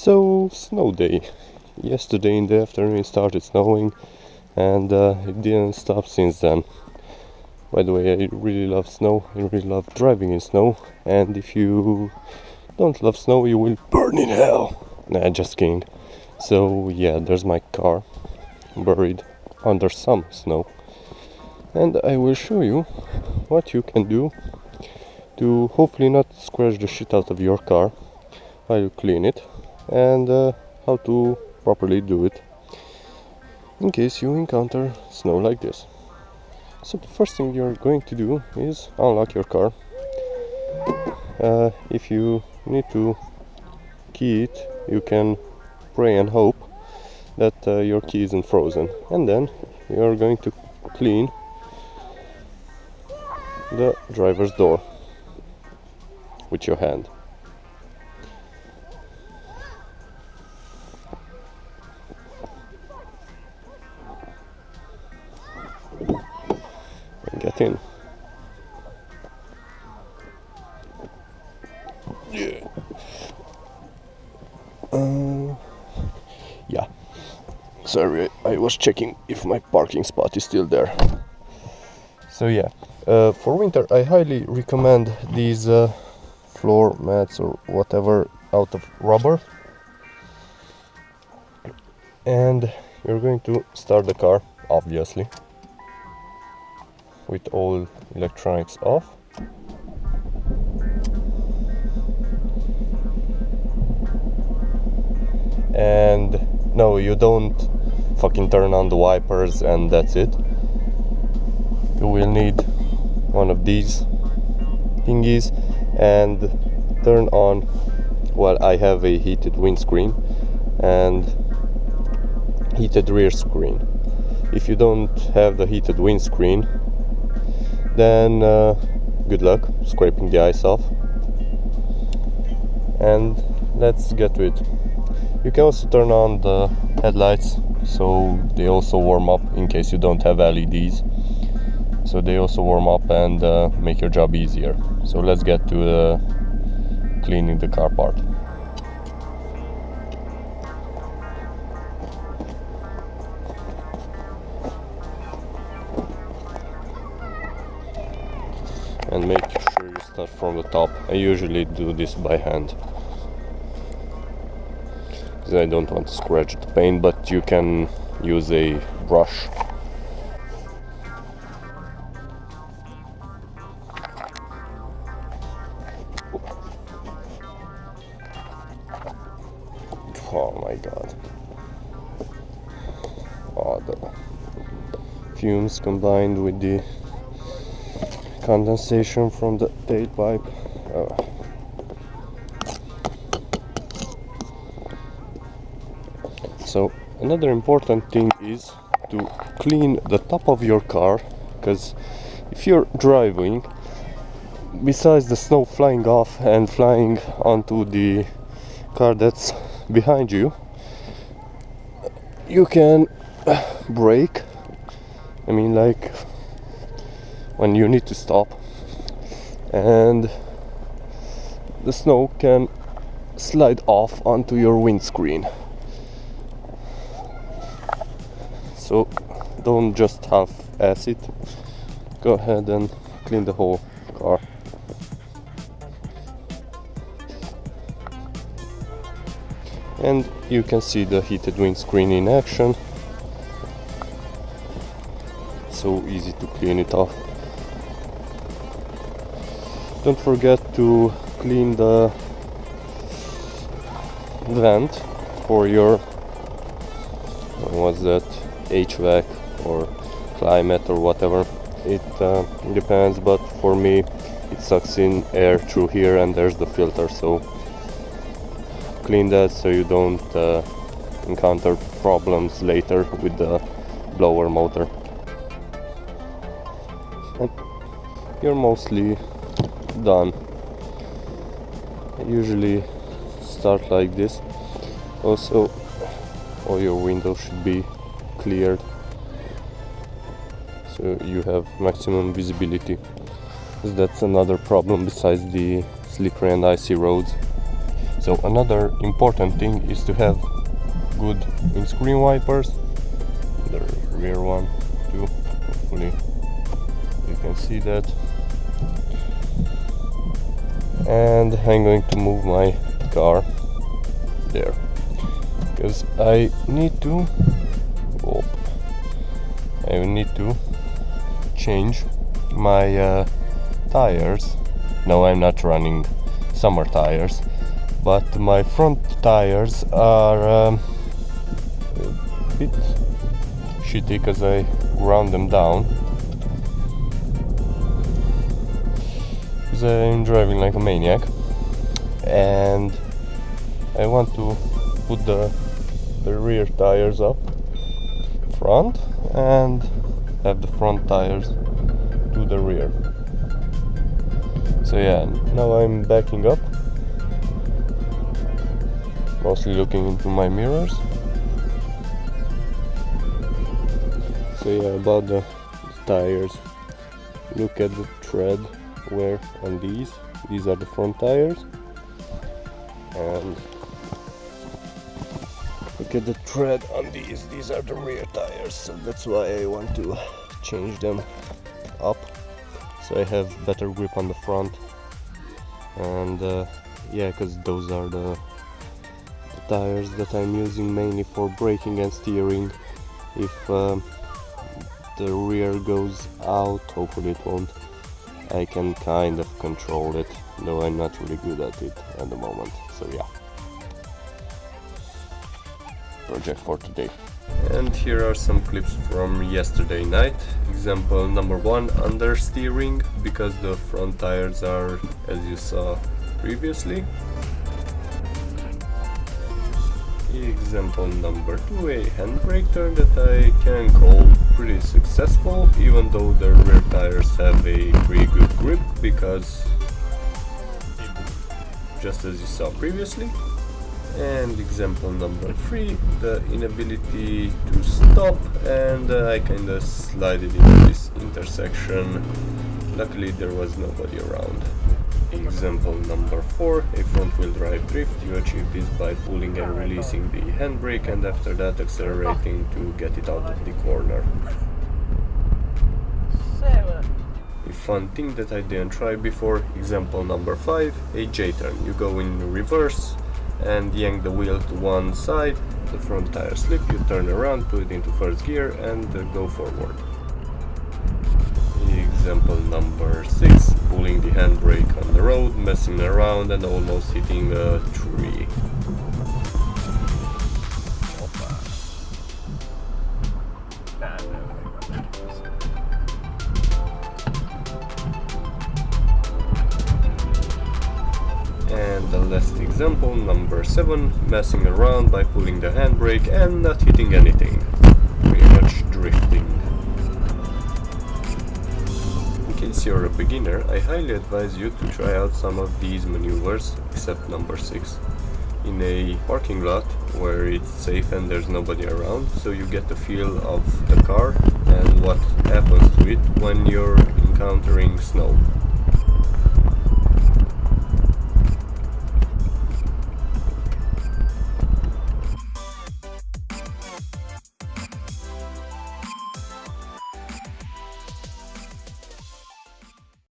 So, snow day. Yesterday in the afternoon it started snowing and it didn't stop since then. By the way, I really love snow, I really love driving in snow, and if you don't love snow you will burn in hell. Nah, just kidding. So yeah, there's my car buried under some snow, and I will show you what you can do to hopefully not scratch the shit out of your car while you clean it, and how to properly do it in case you encounter snow like this. So the first thing you're going to do is unlock your car. If you need to key it, you can pray and hope that your key isn't frozen, and then you're going to clean the driver's door with your hand. And get in. Yeah. Yeah. Sorry, I was checking if my parking spot is still there. So yeah, for winter I highly recommend these floor mats or whatever out of rubber. And you're going to start the car, obviously, with all electronics off. And no, you don't fucking turn on the wipers and that's it. You will need one of these thingies and turn on, well, I have a heated windscreen and heated rear screen. If you don't have the heated windscreen, then good luck scraping the ice off. And let's get to it. You can also turn on the headlights, so they also warm up in case you don't have LEDs. So they also warm up and make your job easier. So let's get to cleaning the car part. And make sure you start from the top. I usually do this by hand, because I don't want to scratch the paint, but you can use a brush. Oh my god. Oh, the fumes combined with the condensation from the tailpipe. So another important thing is to clean the top of your car, because if you're driving, besides the snow flying off and flying onto the car that's behind you, you can brake. I mean, like when you need to stop, and the snow can slide off onto your windscreen. So don't just half-ass it. Go ahead and clean the whole car. And you can see the heated windscreen in action. It's so easy to clean it off. Don't forget to clean the vent for your, what's that, HVAC or climate or whatever. It depends, but for me it sucks in air through here and there's the filter, so clean that so you don't encounter problems later with the blower motor. And you're mostly done. I usually start like this. Also, all your windows should be cleared so you have maximum visibility. That's another problem besides the slippery and icy roads. So another important thing is to have good windscreen wipers. The rear one too, hopefully you can see that. And I'm going to move my car there because I need to change my tires. No, I'm not running summer tires, but my front tires are a bit shitty because I ground them down because I'm driving like a maniac, and I want to put the rear tires up front and have the front tires to the rear. So yeah, now I'm backing up, mostly looking into my mirrors. So yeah, about the tires, look at the tread wear on these are the front tires, and look at the tread on these are the rear tires. So that's why I want to change them up so I have better grip on the front. And yeah, because those are the tires that I'm using mainly for braking and steering. If the rear goes out, hopefully it won't, I can kind of control it, though I'm not really good at it at the moment. So yeah, project for today. And here are some clips from yesterday night. Example number 1, understeering, because the front tires are, as you saw previously. Example number 2, a handbrake turn that I can call pretty successful, even though the rear tires have a pretty good grip, because just as you saw previously. And example number 3, the inability to stop, and I kinda slided into this intersection. Luckily there was nobody around. Example number 4, a front wheel drive drift. You achieve this by pulling and releasing the handbrake, and after that accelerating to get it out of the corner. A fun thing that I didn't try before, example number 5, a J-turn. You go in reverse and yank the wheel to one side, the front tire slip, you turn around, put it into first gear and go forward. Example number 6, pulling the handbrake on the road, messing around and almost hitting a tree. And the last example, number 7, messing around by pulling the handbrake and not hitting anything. Pretty much drifting. In case you're a beginner, I highly advise you to try out some of these maneuvers, except number 6, in a parking lot where it's safe and there's nobody around, so you get the feel of the car and what happens to it when you're encountering snow.